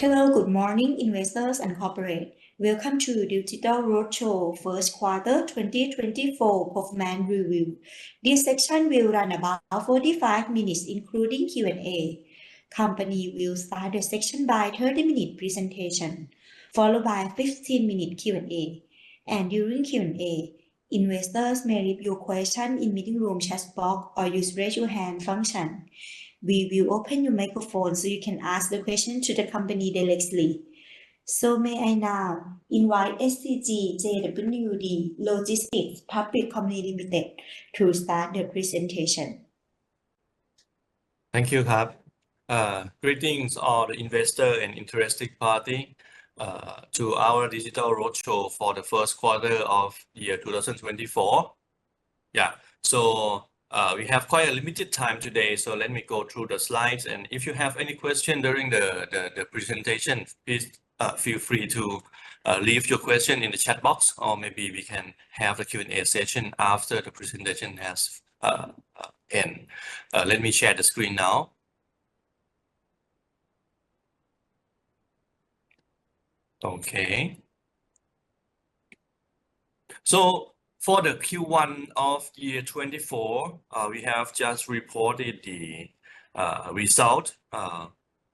Hello, good morning, investors and corporate. Welcome to Digital Roadshow First Quarter 2024 Performance Review. This section will run about 45 minutes, including Q&A. Company will start the section by 30-minute presentation, followed by 15-minute Q&A. And during Q&A, investors may leave your question in meeting room chat box or use raise your hand function. We will open your microphone so you can ask the question to the company directly. So may I now invite SCGJWD Logistics Public Company Limited to start the presentation. Thank you, Kap. Greetings all the investor and interested party to our digital roadshow for the first quarter of year 2024. We have quite a limited time today, so let me go through the slides. And if you have any question during the presentation, please feel free to leave your question in the chat box, or maybe we can have the Q&A session after the presentation has end. Let me share the screen now. Okay. So for the Q1 of year 24, we have just reported the result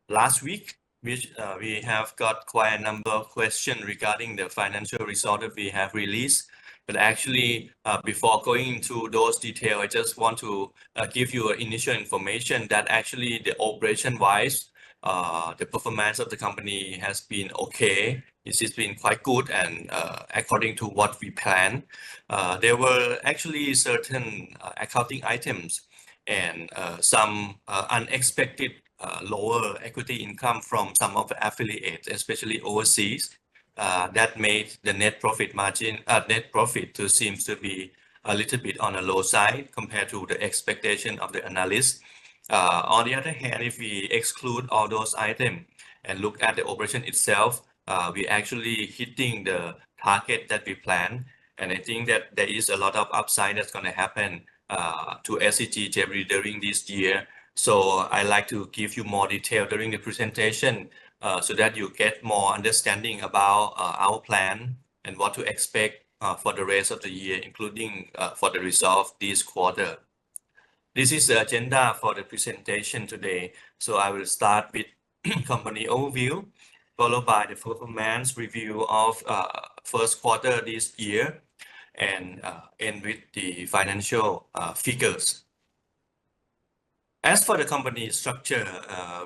last week, which we have got quite a number of questions regarding the financial result that we have released. But actually, before going into those details, I just want to give you initial information that actually the operation-wise, the performance of the company has been okay. It has been quite good and according to what we planned. There were actually certain accounting items and some unexpected lower equity income from some of the affiliates, especially overseas, that made the net profit margin, net profit to seems to be a little bit on the low side compared to the expectation of the analysts. On the other hand, if we exclude all those items and look at the operation itself, we actually hitting the target that we planned. And I think that there is a lot of upside that's going to happen to SCGJWD during this year. So I like to give you more detail during the presentation so that you get more understanding about our plan and what to expect for the rest of the year, including for the result this quarter. This is the agenda for the presentation today. So I will start with company overview, followed by the performance review of first quarter this year, and end with the financial figures. As for the company structure,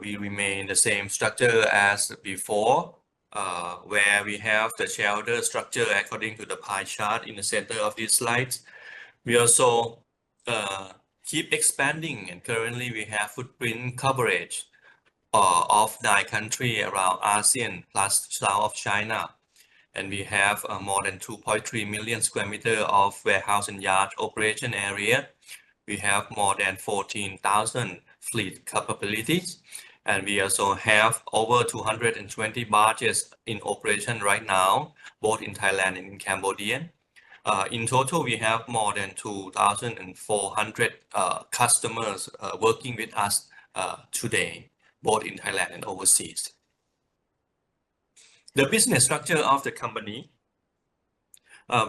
we remain the same structure as before, where we have the shareholder structure according to the pie chart in the center of these slides. We also keep expanding, and currently we have footprint coverage of 9 countries around ASEAN plus south of China, and we have more than 2.3 million square meters of warehouse and yard operation area. We have more than 14,000 fleet capabilities, and we also have over 220 barges in operation right now, both in Thailand and in Cambodia. In total, we have more than 2,400 customers working with us today, both in Thailand and overseas. The business structure of the company,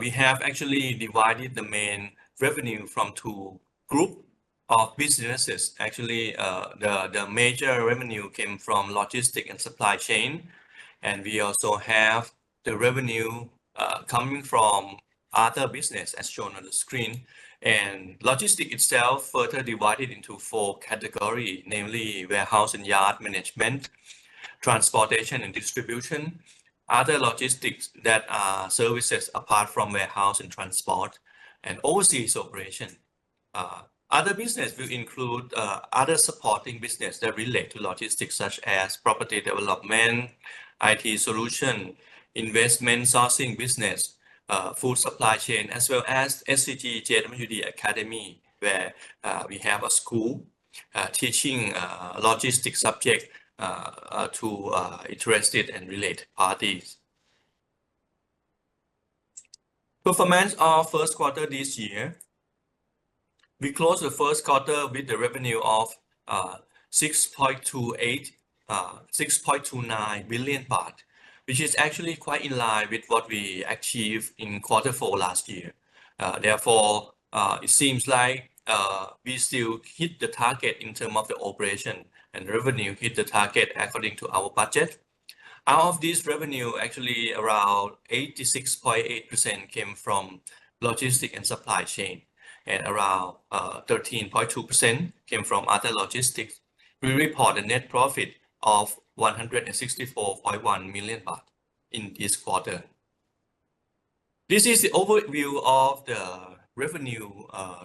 we have actually divided the main revenue from 2 groups of businesses. Actually, the major revenue came from logistics and supply chain, and we also have the revenue coming from other business as shown on the screen. And logistics itself further divided into 4 categories, namely warehouse and yard management, transportation and distribution, other logistics that are services apart from warehouse and transport, and overseas operation. Other business will include other supporting business that relate to logistics, such as property development, IT solution, investment sourcing business, food supply chain, as well as SCGJWD Academy, where we have a school teaching logistics subject to interested and related parties. Performance of first quarter this year. We closed the first quarter with the revenue of 6.28 6.29 billion baht, which is actually quite in line with what we achieved in Q4 last year. Therefore, it seems like we still hit the target in terms of the operation, and revenue hit the target according to our budget. Out of this revenue, actually around 86.8% came from logistics and supply chain, and around 13.2% came from other logistics. We report a net profit of 164.1 million baht in this quarter. This is the overview of the revenue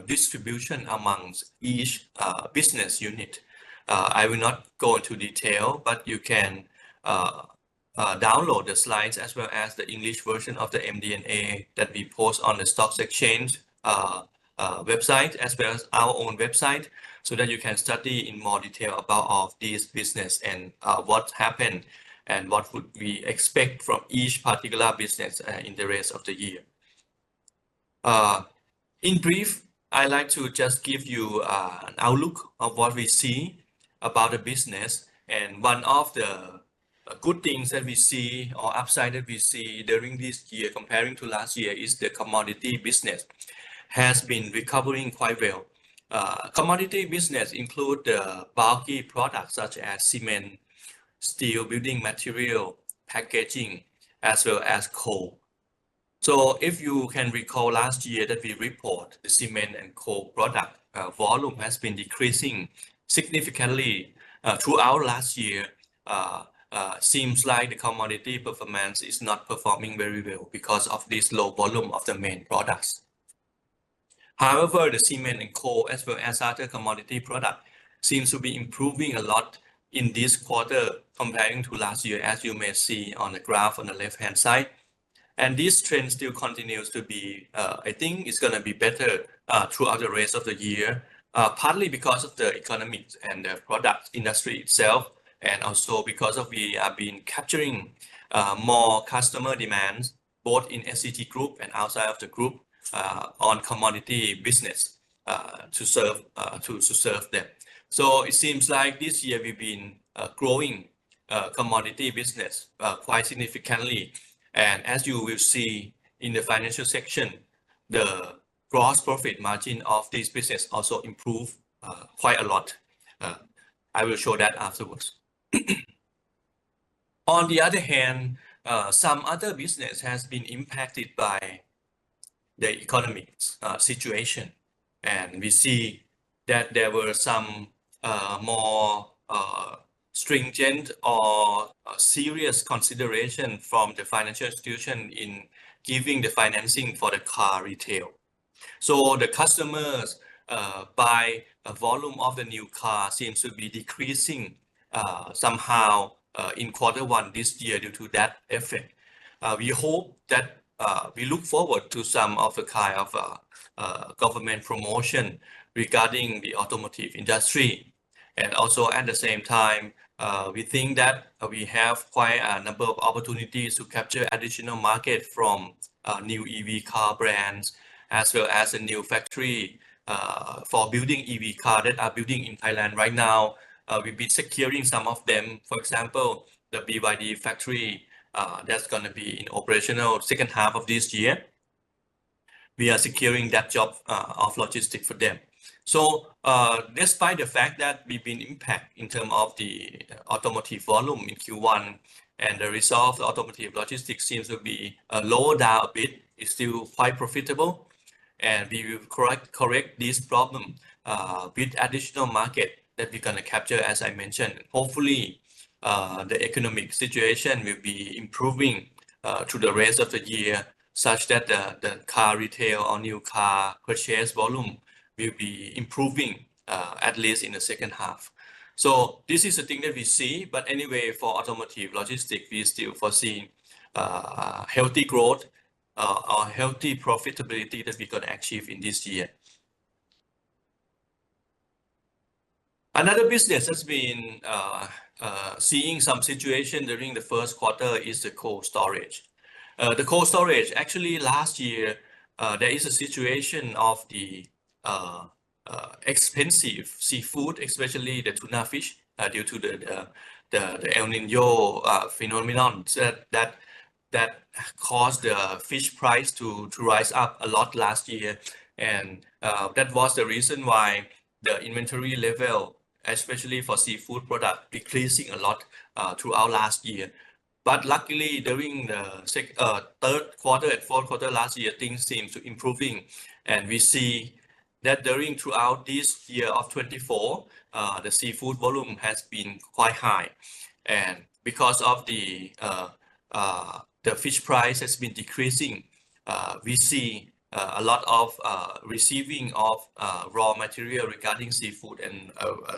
distribution amongst each business unit. I will not go into detail, but you can download the slides as well as the English version of the MD&A that we post on the stock exchange website as well as our own website, so that you can study in more detail about all of these business and what happened and what would we expect from each particular business in the rest of the year. In brief, I like to just give you an outlook of what we see about the business, and one of the good things that we see or upside that we see during this year comparing to last year is the commodity business has been recovering quite well. Commodity business include the bulky products such as cement, steel, building material, packaging, as well as coal. So if you can recall last year that we report the cement and coal product volume has been decreasing significantly throughout last year. Seems like the commodity performance is not performing very well because of this low volume of the main products. However, the cement and coal as well as other commodity product seems to be improving a lot in this quarter comparing to last year, as you may see on the graph on the left hand side. And this trend still continues to be, I think it's going to be better throughout the rest of the year, partly because of the economics and the product industry itself, and also because of we have been capturing more customer demands both in SCG group and outside of the group on commodity business to serve them. So it seems like this year we've been growing commodity business quite significantly, and as you will see in the financial section, the gross profit margin of this business also improved quite a lot. I will show that afterwards. On the other hand, some other business has been impacted by the economic situation, and we see that there were some more stringent or serious consideration from the financial institution in giving the financing for the car retail. So the customers buy a volume of the new car seems to be decreasing somehow in Q1 this year due to that effect. We hope that we look forward to some of the kind of government promotion regarding the automotive industry, and also at the same time we think that we have quite a number of opportunities to capture additional market from new EV car brands as well as a new factory for building EV car that are building in Thailand right now. We've been securing some of them. For example, the BYD factory that's going to be in operational second half of this year. We are securing that job of logistics for them. So despite the fact that we've been impacted in terms of the automotive volume in Q1, and the result of the automotive logistics seems to be lower down a bit, it's still quite profitable, and we will correct this problem with additional market that we're going to capture, as I mentioned. Hopefully, the economic situation will be improving through the rest of the year, such that the car retail or new car purchase volume will be improving at least in the second half. So this is the thing that we see. But anyway, for automotive logistics, we still foresee healthy growth or healthy profitability that we're going to achieve in this year. Another business that's been seeing some situation during the first quarter is the cold storage. The cold storage, actually last year, there is a situation of the expensive seafood, especially the tuna fish, due to the the El Nino phenomenon that caused the fish price to rise up a lot last year, and that was the reason why the inventory level, especially for seafood product, decreasing a lot throughout last year. But luckily, during the third quarter and fourth quarter last year, things seem to improving, and we see that throughout this year of 24, the seafood volume has been quite high, and because of the fish price has been decreasing, we see a lot of receiving of raw material regarding seafood and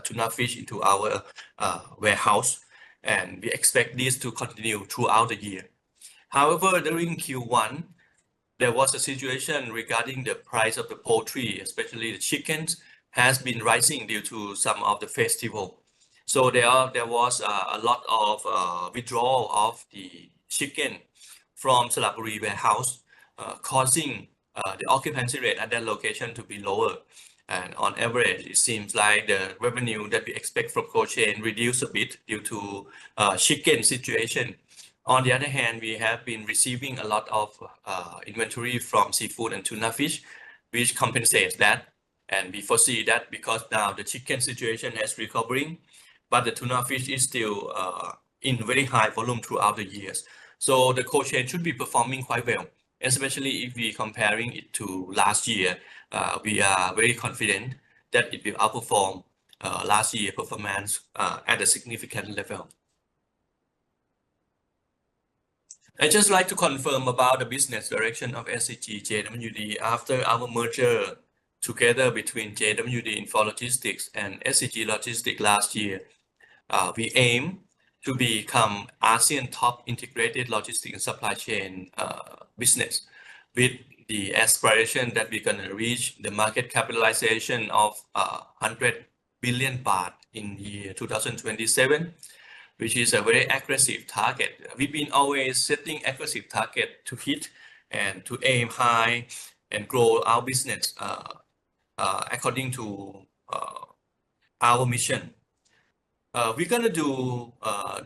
tuna fish into our warehouse, and we expect this to continue throughout the year. However, during Q1, there was a situation regarding the price of the poultry, especially the chickens, has been rising due to some of the festival. So there was a lot of withdrawal of the chicken from Salaburi warehouse, causing the occupancy rate at that location to be lower. And on average, it seems like the revenue that we expect from cold chain reduced a bit due to chicken situation. On the other hand, we have been receiving a lot of inventory from seafood and tuna fish, which compensates that. And we foresee that because now the chicken situation is recovering, but the tuna fish is still in very high volume throughout the years. So the cold chain should be performing quite well, especially if we comparing it to last year. We are very confident that it will outperform last year performance at a significant level. I just like to confirm about the business direction of SCGJWD after our merger together between JWD Info Logistics and SCG Logistics last year. We aim to become ASEAN top integrated logistics and supply chain business with the aspiration that we're going to reach the market capitalization of 100 billion baht in year 2027, which is a very aggressive target. We've been always setting aggressive target to hit and to aim high and grow our business according to our mission. We're going to do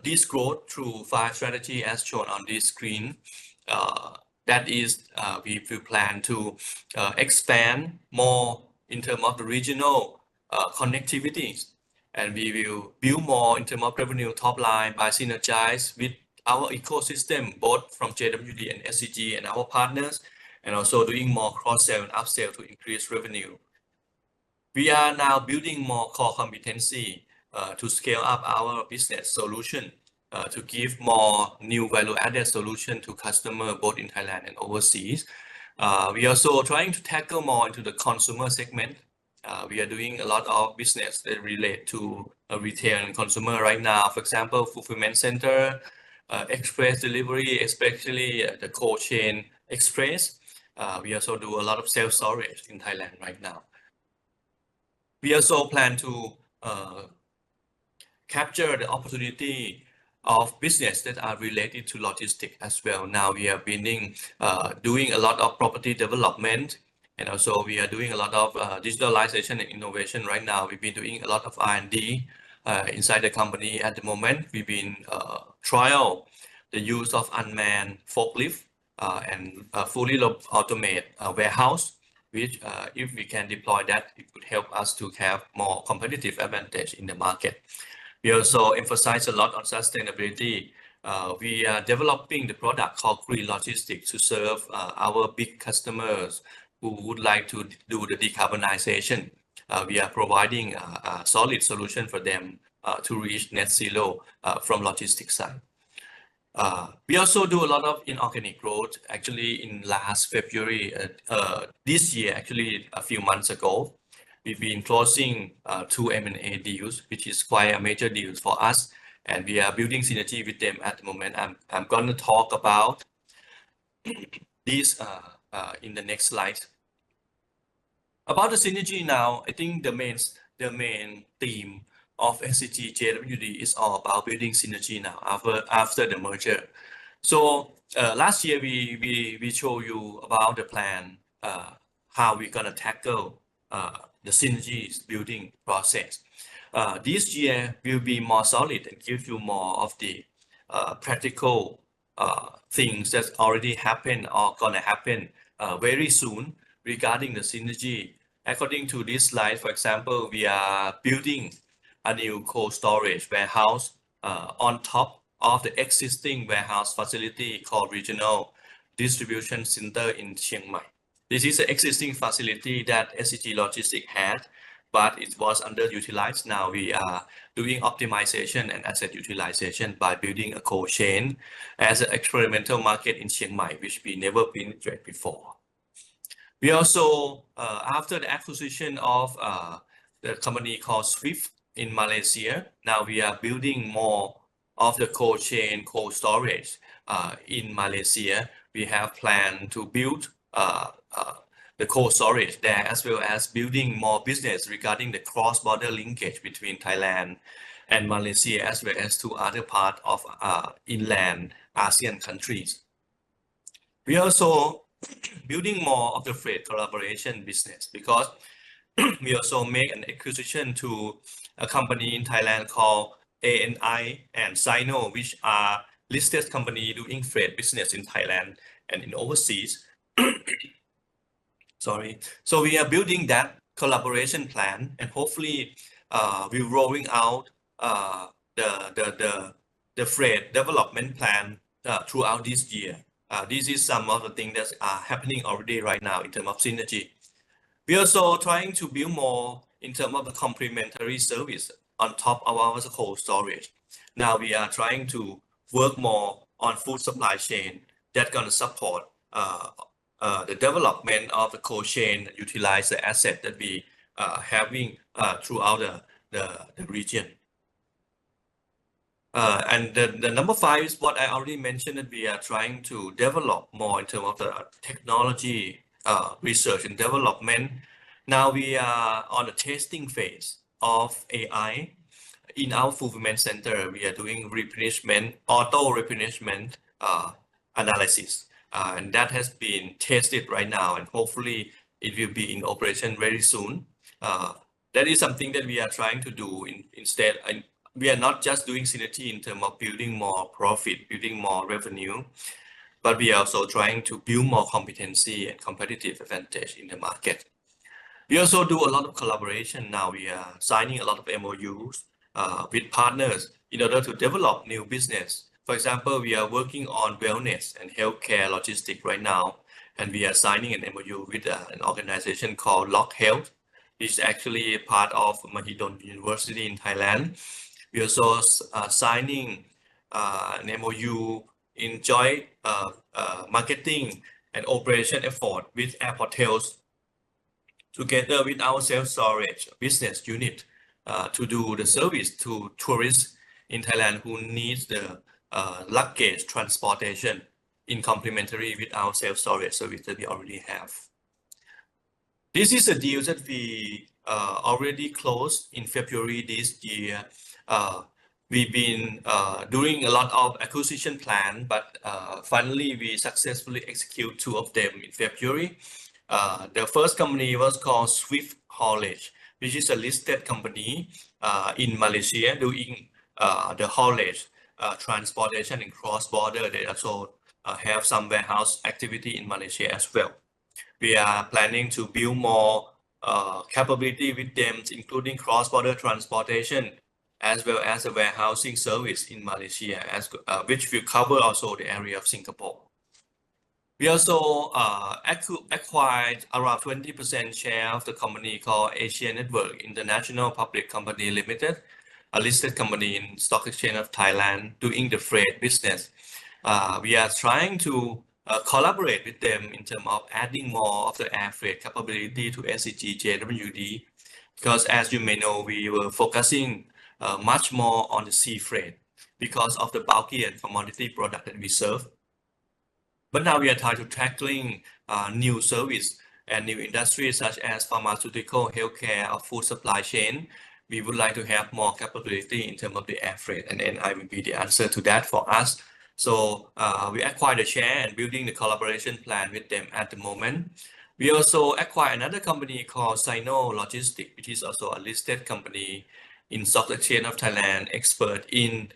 this growth through 5 strategies as shown on this screen. That is, we plan to expand more in terms of the regional connectivities, and we will build more in terms of revenue top line by synergize with our ecosystem, both from JWD and SCG and our partners, and also doing more cross-sell and upsell to increase revenue. We are now building more core competency to scale up our business solution to give more new value-added solution to customer both in Thailand and overseas. We are also trying to tackle more into the consumer segment. We are doing a lot of business that relate to retail and consumer right now. For example, fulfillment center, express delivery, especially the cold chain express. We also do a lot of self-storage in Thailand right now. We also plan to capture the opportunity of business that are related to logistics as well. Now we are doing a lot of property development, and also we are doing a lot of digitalization and innovation right now. We've been doing a lot of R&D inside the company at the moment. We've been trial the use of unmanned forklift and fully automate warehouse, which if we can deploy that, it could help us to have more competitive advantage in the market. We also emphasize a lot on sustainability. We are developing the product called Green Logistics to serve our big customers who would like to do the decarbonization. We are providing a solid solution for them to reach net zero from logistics side. We also do a lot of inorganic growth. Actually, in last February this year, actually a few months ago, we've been closing 2 M&A deals, which is quite a major deal for us, and we are building synergy with them at the moment. I'm going to talk about this in the next slide. About the synergy now, I think the main theme of SCGJWD is all about building synergy now after the merger. So last year we show you about the plan, how we're gonna tackle the synergies building process. This year will be more solid and give you more of the practical things that already happened or gonna happen very soon regarding the synergy. According to this slide, for example, we are building a new cold storage warehouse on top of the existing warehouse facility called Regional Distribution Center in Chiang Mai. This is an existing facility that SCG Logistics had, but it was underutilized. Now we are doing optimization and asset utilization by building a cold chain as an experimental market in Chiang Mai, which we never been to before. We also, after the acquisition of the company called Swift in Malaysia, now we are building more of the cold chain, cold storage in Malaysia. We have planned to build the cold storage there, as well as building more business regarding the cross-border linkage between Thailand and Malaysia, as well as to other parts of inland ASEAN countries. We also building more of the freight collaboration business because we also make an acquisition to a company in Thailand called ANI and Sino, which are listed company doing freight business in Thailand and in overseas. Sorry. So we are building that collaboration plan, and hopefully we're rolling out the freight development plan throughout this year. This is some of the things that are happening already right now in terms of synergy. We are also trying to build more in terms of the complementary service on top of our cold storage. Now we are trying to work more on food supply chain that's going to support the development of the cold chain, utilize the asset that we having throughout the region. And the number 5 is what I already mentioned, that we are trying to develop more in terms of the technology research and development. Now we are on the testing phase of AI. In our fulfillment center, we are doing replenishment, auto replenishment analysis. And that has been tested right now, and hopefully it will be in operation very soon. That is something that we are trying to do instead. We are not just doing synergy in terms of building more profit, building more revenue, but we are also trying to build more competency and competitive advantage in the market. We also do a lot of collaboration. Now we are signing a lot of MOUs with partners in order to develop new business. For example, we are working on wellness and healthcare logistics right now, and we are signing an MOU with an organization called Lock Health, which is actually a part of Mahidol University in Thailand. We are also signing an MOU in joint marketing and operation effort with airport hotels together with our self-storage business unit to do the service to tourists in Thailand who needs the luggage transportation in complementary with our self-storage service that we already have. This is a deal that we already closed in February this year. We've been doing a lot of acquisition plan, but finally we successfully execute 2 of them in February. The first company was called Swift Haulage, which is a listed company in Malaysia doing the haulage, transportation and cross-border. They also have some warehouse activity in Malaysia as well. We are planning to build more capability with them, including cross-border transportation, as well as a warehousing service in Malaysia, which will cover also the area of Singapore. We also acquired around 20% share of the company called Asia Network International Public Company Limited, a listed company in Stock Exchange of Thailand doing the freight business. We are trying to collaborate with them in terms of adding more of the air freight capability to SCGJWD, because as you may know, we were focusing much more on the sea freight because of the bulky and commodity product that we serve. But now we are trying to tackling new service and new industries such as pharmaceutical, healthcare, or food supply chain. We would like to have more capability in terms of the air freight, and NI will be the answer to that for us. So we acquired a share and building the collaboration plan with them at the moment. We also acquired another company called Sino Logistics, which is also a listed company in Stock Exchange of Thailand, expert in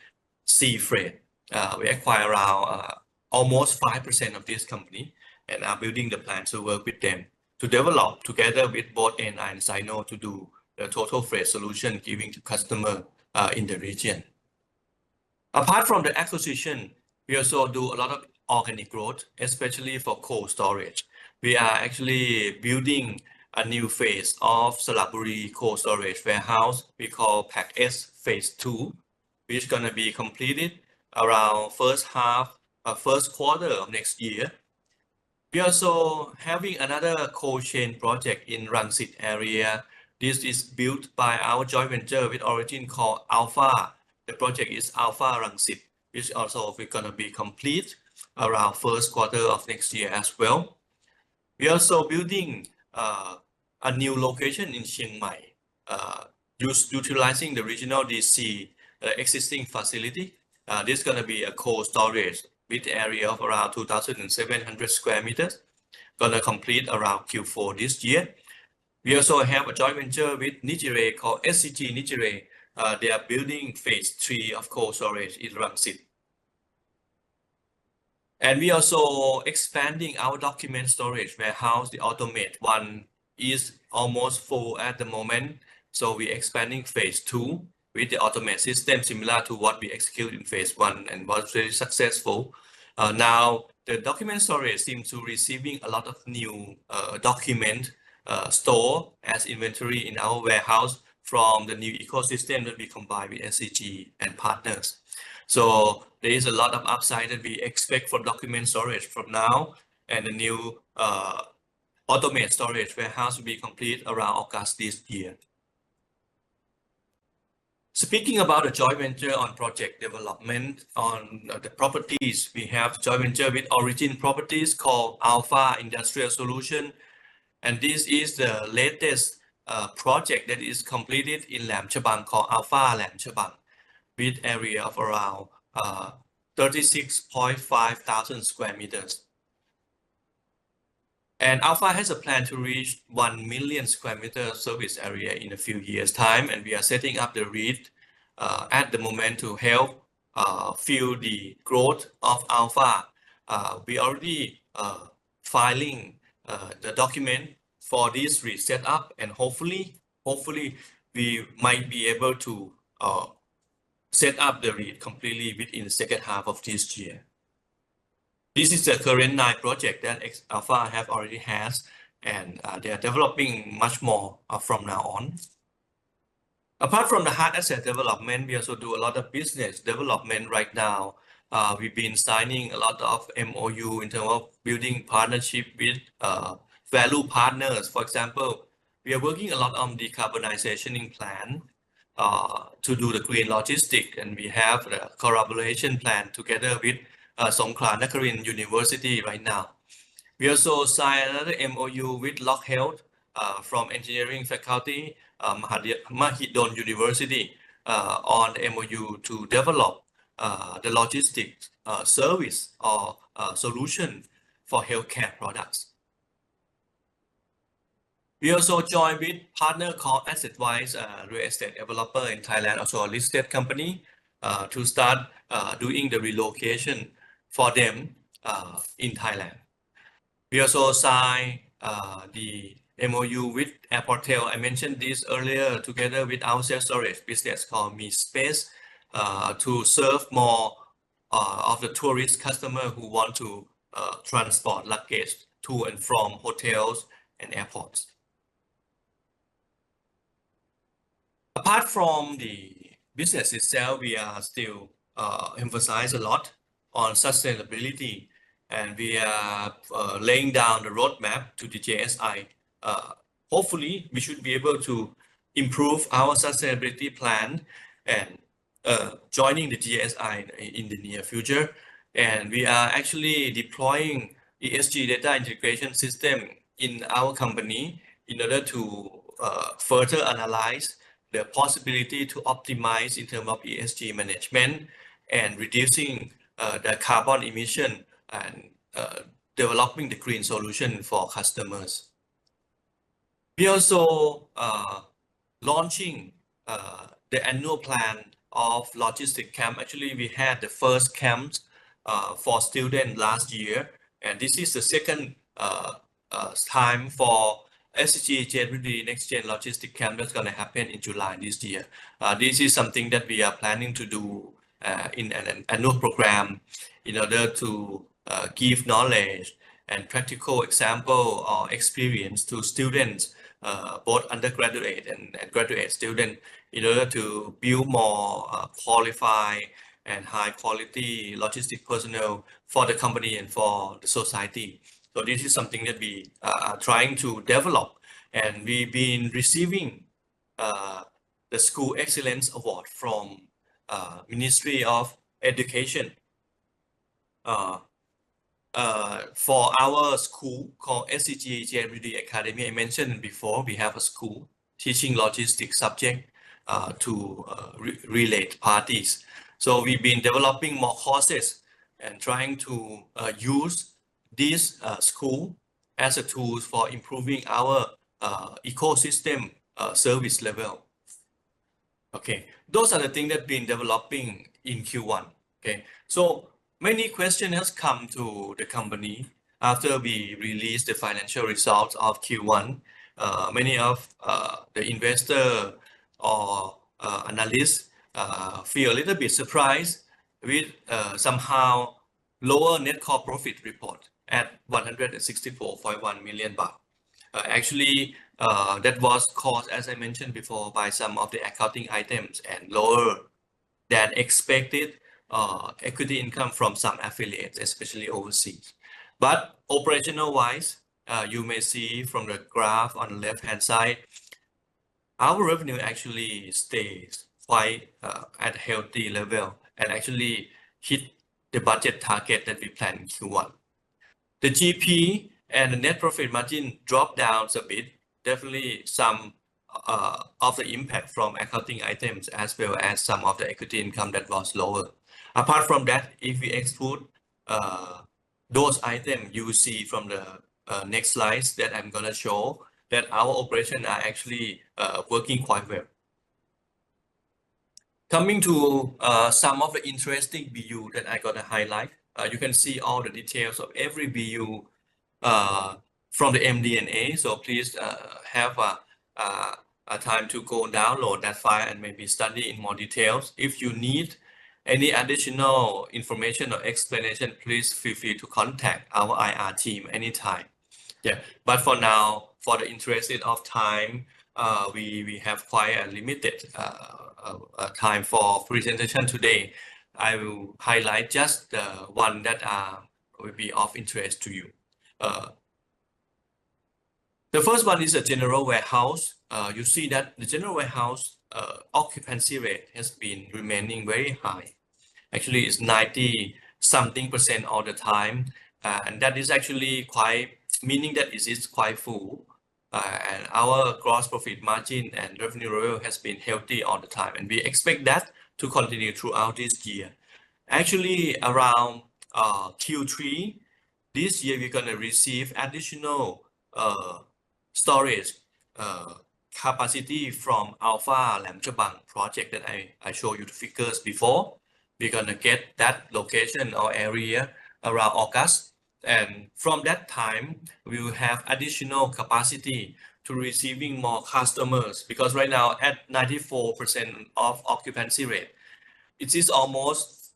sea freight. We acquire around almost 5% of this company and are building the plan to work with them to develop together with both NI and Sino to do the total freight solution giving to customer in the region. Apart from the acquisition, we also do a lot of organic growth, especially for cold storage. We are actually building a new phase of Salaburi cold storage warehouse we call Pack S Phase 2, which is going to be completed around first quarter of next year. We also having another cold chain project in Rangsit area. This is built by our joint venture with Origin called Alpha. The project is Alpha Rangsit, which also we're going to be complete around first quarter of next year as well. We also building a new location in Chiang Mai, utilizing the regional DC existing facility. This is going to be a cold storage with area of around 2,700 square meters, going to complete around Q4 this year. We also have a joint venture with Nichire called SCGJWD. They are building phase 3 of cold storage in Rangsit. And we also expanding our document storage warehouse. The automate one is almost full at the moment. So we're expanding phase 2 with the automate system similar to what we executed in phase 1 and was very successful. Now the document storage seems to receiving a lot of new document store as inventory in our warehouse from the new ecosystem that we combine with SCG and partners. So there is a lot of upside that we expect for document storage from now, and the new automate storage warehouse will be complete around August this year. Speaking about the joint venture on project development on the properties, we have joint venture with Origin Properties called Alpha Industrial Solution. And this is the latest project that is completed in Lam Chabang called Alpha Lam Chabang with area of around 36.5 thousand square meters. And Alpha has a plan to reach 1 million square meter service area in a few years' time, and we are setting up the REIT at the moment to help fuel the growth of Alpha. We already filing the document for this REIT setup, and hopefully we might be able to set up the REIT completely within the second half of this year. This is the current 9 project that Alpha have already has, and they are developing much more from now on. Apart from the hard asset development, we also do a lot of business development right now. We've been signing a lot of MOU in terms of building partnership with value partners. For example, we are working a lot on decarbonization in plan to do the green logistics, and we have the collaboration plan together with Songkhla Nakarin University right now. We also signed another MOU with Lock Health from engineering faculty, Mahidol University, on the MOU to develop the logistics service or solution for healthcare products. We also joined with partner called AssetWise, real estate developer in Thailand, also a listed company, to start doing the relocation for them in Thailand. We also signed the MOU with Airportel. I mentioned this earlier, together with our self-storage business called Me Space, to serve more of the tourist customer who want to transport luggage to and from hotels and airports. Apart from the business itself, we are still emphasize a lot on sustainability, and we are laying down the roadmap to the JSI. Hopefully, we should be able to improve our sustainability plan and joining the GSI in the near future. And we are actually deploying ESG data integration system in our company in order to further analyze the possibility to optimize in terms of ESG management and reducing the carbon emission and developing the green solution for customers. We also launching the annual plan of logistic camp. Actually, we had the first camps for students last year, and this is the second time for SCGJWD Next Gen Logistic Camp that's going to happen in July this year. This is something that we are planning to do in an annual program in order to give knowledge and practical example or experience to students, both undergraduate and graduate students, in order to build more qualified and high quality logistic personnel for the company and for the society. So this is something that we are trying to develop, and we've been receiving the School Excellence Award from Ministry of Education for our school called SCGJWD Academy. I mentioned before, we have a school teaching logistics subject to related parties. So we've been developing more courses and trying to use this school as a tool for improving our ecosystem service level. Okay, those are the things that been developing in Q1. Okay, so many questions has come to the company after we released the financial results of Q1. Many of the investor or analysts feel a little bit surprised with somehow lower net core profit report at 164.1 million baht. Actually, that was caused, as I mentioned before, by some of the accounting items and lower than expected equity income from some affiliates, especially overseas. But operational wise, you may see from the graph on the left hand side, our revenue actually stays quite at a healthy level and actually hit the budget target that we planned in Q1. The GP and the net profit margin dropped down a bit, definitely some of the impact from accounting items as well as some of the equity income that was lower. Apart from that, if we exclude those items, you will see from the next slides that I'm going to show that our operations are actually working quite well. Coming to some of the interesting BU that I got to highlight, you can see all the details of every BU from the MD&A. So please have a time to go download that file and maybe study in more details. If you need any additional information or explanation, please feel free to contact our IR team anytime. Yeah, but for now, for the interest of time, we have quite a limited time for presentation today. I will highlight just the one that will be of interest to you. The first one is a general warehouse. You see that the general warehouse occupancy rate has been remaining very high. Actually, it's 90-something% all the time, and that is actually quite meaning that it is quite full. And our gross profit margin and revenue level has been healthy all the time, and we expect that to continue throughout this year. Actually, around Q3 this year, we're gonna receive additional storage capacity from Alpha Lam Chabang project that I showed you the figures before. We're gonna get that location or area around August, and from that time we will have additional capacity to receiving more customers, because right now at 94% of occupancy rate, it is almost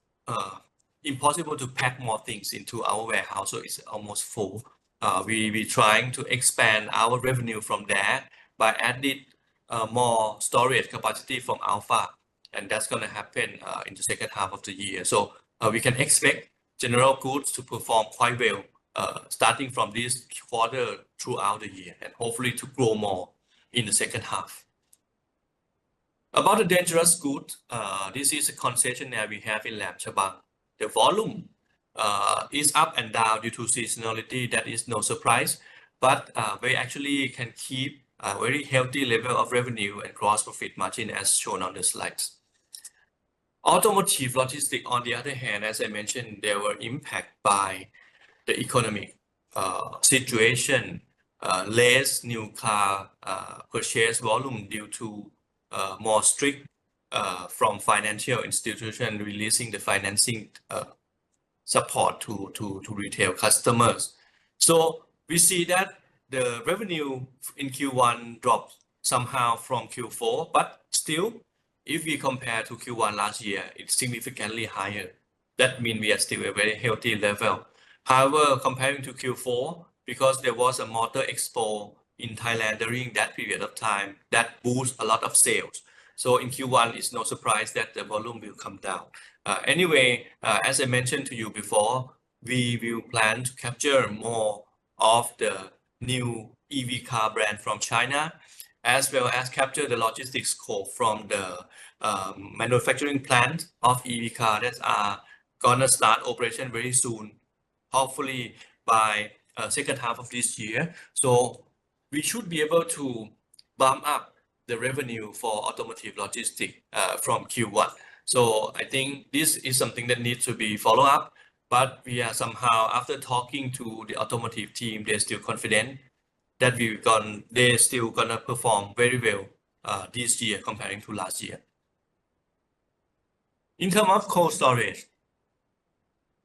impossible to pack more things into our warehouse, so it's almost full. We trying to expand our revenue from there by adding more storage capacity from Alpha, and that's going to happen in the second half of the year. So we can expect general goods to perform quite well starting from this quarter throughout the year, and hopefully to grow more in the second half. About the dangerous goods, this is a concessionaire we have in Lam Chabang. The volume is up and down due to seasonality. That is no surprise, but we actually can keep a very healthy level of revenue and gross profit margin as shown on the slides. Automotive logistics, on the other hand, as I mentioned, they were impacted by the economic situation, less new car purchase volume due to more strict from financial institution releasing the financing support to retail customers. So we see that the revenue in Q1 dropped somehow from Q4, but still, if we compare to Q1 last year, it's significantly higher. That means we are still a very healthy level. However, comparing to Q4, because there was a Motor Expo in Thailand during that period of time, that boosts a lot of sales. So in Q1, it's no surprise that the volume will come down. Anyway, as I mentioned to you before, we will plan to capture more of the new EV car brand from China, as well as capture the logistics scope from the manufacturing plant of EV car that are gonna start operation very soon, hopefully by second half of this year. So we should be able to bump up the revenue for automotive logistics from Q1. So I think this is something that needs to be followed up, but we are somehow, after talking to the automotive team, they're still confident that they're still gonna perform very well this year comparing to last year. In terms of cold storage,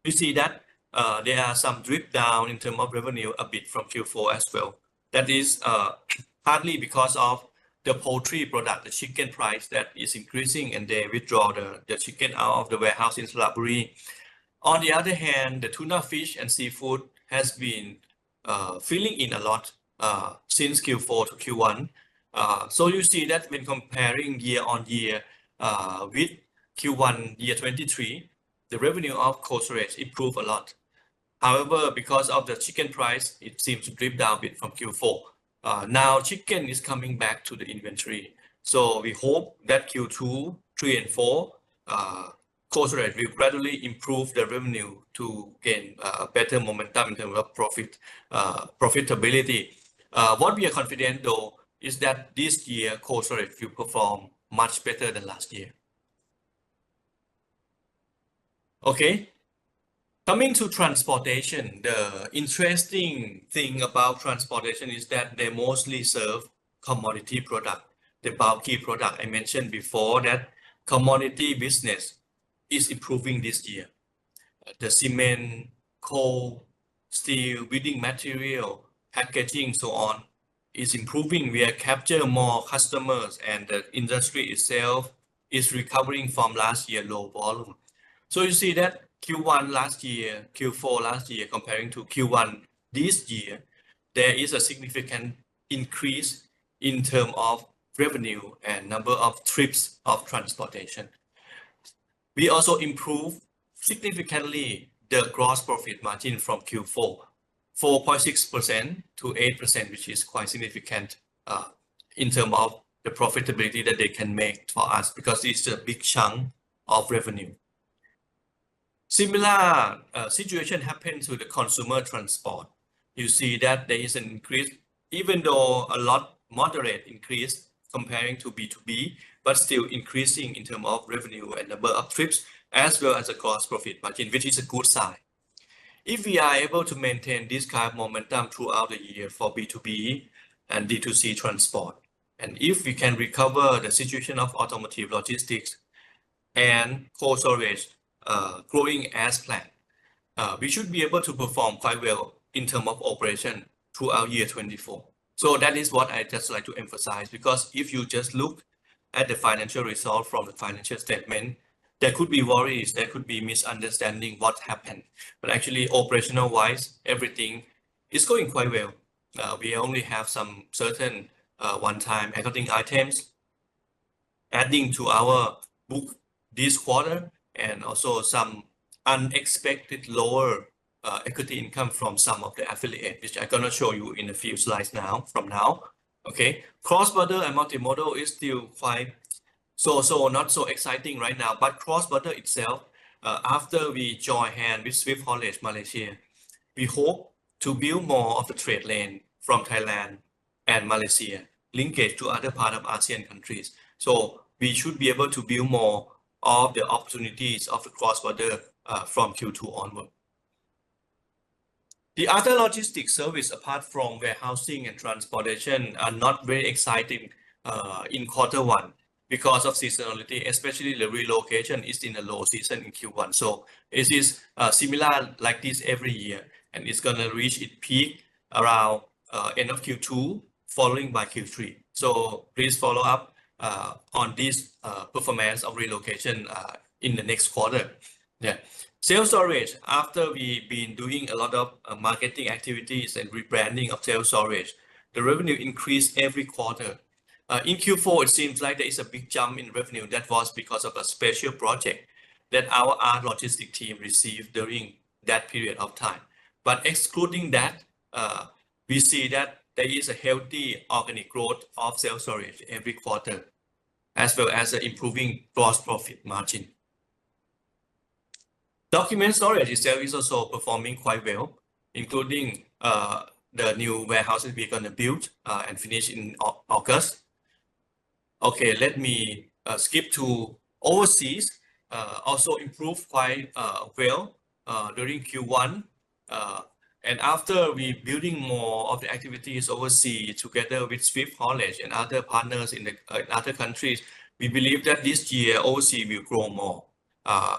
we see that there are some drip down in terms of revenue a bit from Q4 as well. That is partly because of the poultry product, the chicken price that is increasing, and they withdraw the chicken out of the warehouse in Sraburi. On the other hand, the tuna fish and seafood has been filling in a lot since Q4 to Q1. So you see that when comparing year on year with Q1 year 23, the revenue of cold storage improved a lot. However, because of the chicken price, it seems to drip down a bit from Q4. Now chicken is coming back to the inventory. So we hope that Q2, 3 and 4, cold storage will gradually improve the revenue to gain better momentum in terms of profitability. What we are confident though is that this year cold storage will perform much better than last year. Okay. Coming to transportation, the interesting thing about transportation is that they mostly serve commodity product, the bulky product. I mentioned before that commodity business is improving this year. The cement, coal, steel, building material, packaging, so on, is improving. We are capturing more customers, and the industry itself is recovering from last year low volume. So you see that Q1 last year, Q4 last year, comparing to Q1 this year, there is a significant increase in terms of revenue and number of trips of transportation. We also improve significantly the gross profit margin from Q4, 4.6% to 8%, which is quite significant in terms of the profitability that they can make for us, because it's a big chunk of revenue. Similar situation happened to the consumer transport. You see that there is an increase, even though a lot moderate increase comparing to B2B, but still increasing in terms of revenue and number of trips, as well as a gross profit margin, which is a good sign. If we are able to maintain this kind of momentum throughout the year for B2B and D2C transport, and if we can recover the situation of automotive logistics and cold storage growing as planned, we should be able to perform quite well in terms of operation throughout year 24. So that is what I just like to emphasize, because if you just look at the financial result from the financial statement, there could be worries, there could be misunderstanding what happened. But actually, operational wise, everything is going quite well. We only have some certain one-time accounting items adding to our book this quarter, and also some unexpected lower equity income from some of the affiliate, which I'm gonna show you in a few slides from now. Okay, cross-border and multimodal is still quite so not so exciting right now, but cross-border itself, after we join hand with Swift Haulage Malaysia, we hope to build more of the trade lane from Thailand and Malaysia, linkage to other part of ASEAN countries. So we should be able to build more of the opportunities of the cross-border from Q2 onward. The other logistics service, apart from warehousing and transportation, are not very exciting in Q1. because of seasonality, especially the relocation is in a low season in Q1. So it is similar like this every year, and it's gonna reach its peak around end of Q2, following by Q3. So please follow up on this performance of relocation in the next quarter. Yeah. Self-storage, after we've been doing a lot of marketing activities and rebranding of self-storage, the revenue increased every quarter. In Q4, it seems like there is a big jump in revenue. That was because of a special project that our art logistics team received during that period of time. But excluding that, we see that there is a healthy organic growth of self-storage every quarter, as well as an improving gross profit margin. Document storage itself is also performing quite well, including the new warehouses we're going to build and finish in August. Okay, let me skip to overseas. Also improved quite well during Q1. And after we building more of the activities overseas together with Swift Haulage and other partners in other countries, we believe that this year overseas will grow more.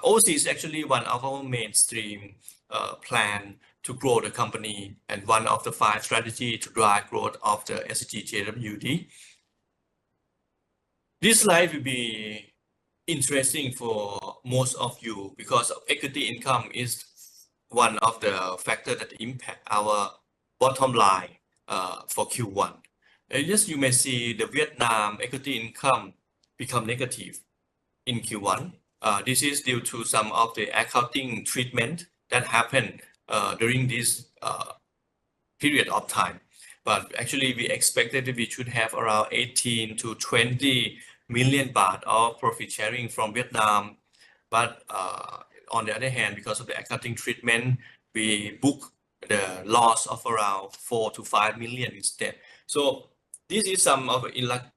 Overseas is actually one of our mainstream plan to grow the company and one of the 5 strategies to drive growth of the SCGJWD. This slide will be interesting for most of you because equity income is one of the factors that impact our bottom line for Q1. Yes, you may see the Vietnam equity income become negative in Q1. This is due to some of the accounting treatment that happened during this period of time. But actually, we expected that we should have around 18 to 20 million baht of profit sharing from Vietnam. But on the other hand, because of the accounting treatment, we book the loss of around 4 to 5 million instead. So this is some of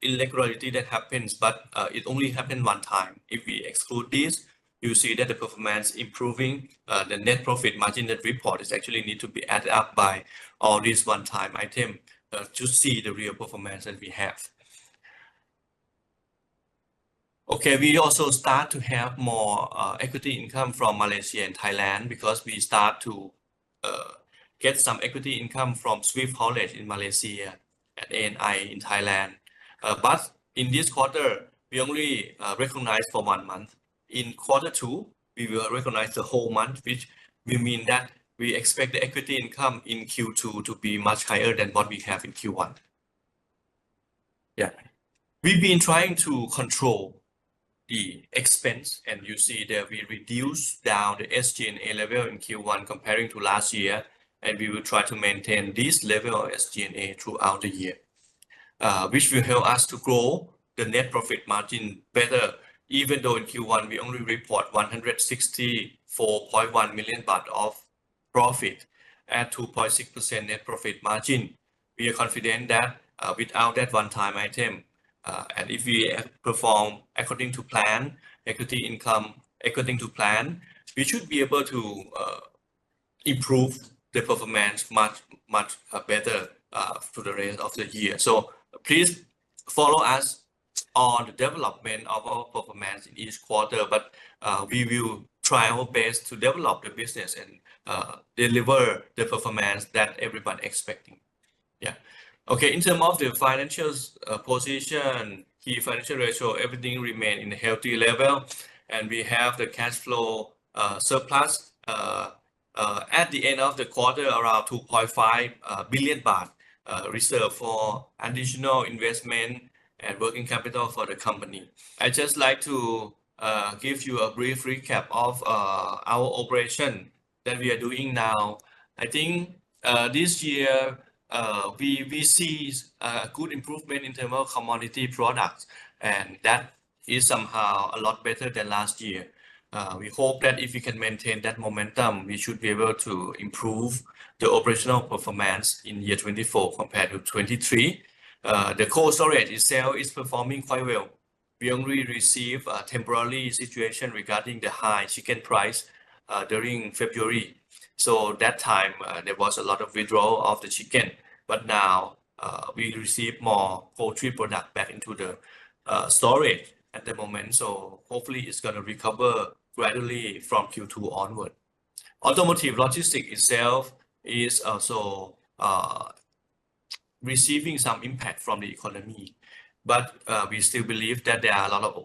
irregularity that happens, but it only happened one time. If we exclude this, you see that the performance improving. The net profit margin that report is actually need to be added up by all these one-time item to see the real performance that we have. Okay, we also start to have more equity income from Malaysia and Thailand because we start to get some equity income from Swift Haulage in Malaysia and ANI in Thailand. But in this quarter, we only recognize for 1 month. In quarter 2, we will recognize the whole month, which will mean that we expect the equity income in Q2 to be much higher than what we have in Q1. Yeah, we've been trying to control the expense, and you see that we reduce down the SG&A level in Q1 comparing to last year, and we will try to maintain this level of SG&A throughout the year, which will help us to grow the net profit margin better. Even though in Q1 we only report 164.1 million baht of profit at 2.6% net profit margin, we are confident that without that one-time item, and if we perform according to plan, equity income according to plan, we should be able to improve the performance much better for the rest of the year. So please follow us on the development of our performance in each quarter, but we will try our best to develop the business and deliver the performance that everybody expecting. Yeah. Okay, in terms of the financial position, key financial ratio, everything remain in a healthy level, and we have the cash flow surplus at the end of the quarter around 2.5 billion baht reserved for additional investment and working capital for the company. I just like to give you a brief recap of our operation that we are doing now. I think this year we see a good improvement in terms of commodity products, and that is somehow a lot better than last year. We hope that if we can maintain that momentum, we should be able to improve the operational performance in year 24 compared to 23. The cold storage itself is performing quite well. We only received a temporary situation regarding the high chicken price during February. So that time there was a lot of withdrawal of the chicken, but now we receive more poultry product back into the storage. at the moment. So hopefully it's going to recover gradually from Q2 onward. Automotive logistics itself is also receiving some impact from the economy, but we still believe that there are a lot of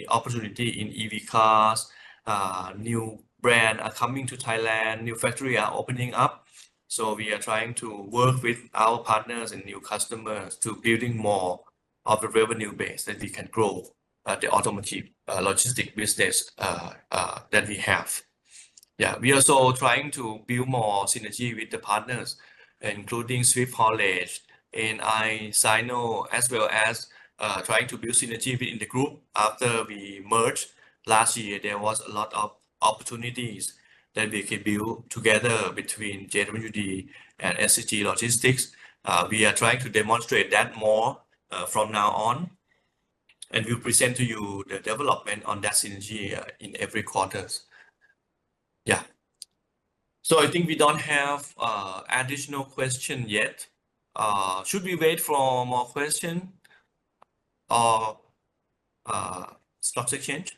opportunity in EV cars. New brands are coming to Thailand, new factories are opening up. So we are trying to work with our partners and new customers to building more of the revenue base that we can grow the automotive logistic business that we have. Yeah, we are also trying to build more synergy with the partners, including Swift Haulage, NI, Sino, as well as trying to build synergy within the group. After we merged last year, there was a lot of opportunities that we can build together between JWD and SCG Logistics. We are trying to demonstrate that more from now on, and we'll present to you the development on that synergy in every quarters. Yeah. So I think we don't have additional question yet. Should we wait for more question or stock exchange?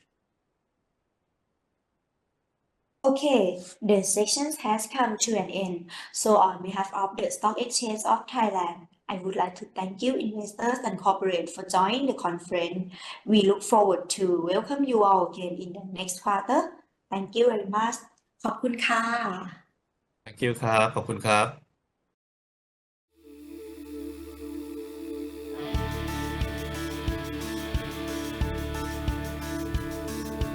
Okay, the session has come to an end. So on behalf of the Stock Exchange of Thailand, I would like to thank you investors and corporate for joining the conference. We look forward to welcome you all again in the next quarter. Thank you very much. ขอบคุณค่ะ Thank you ครับขอบคุณครับ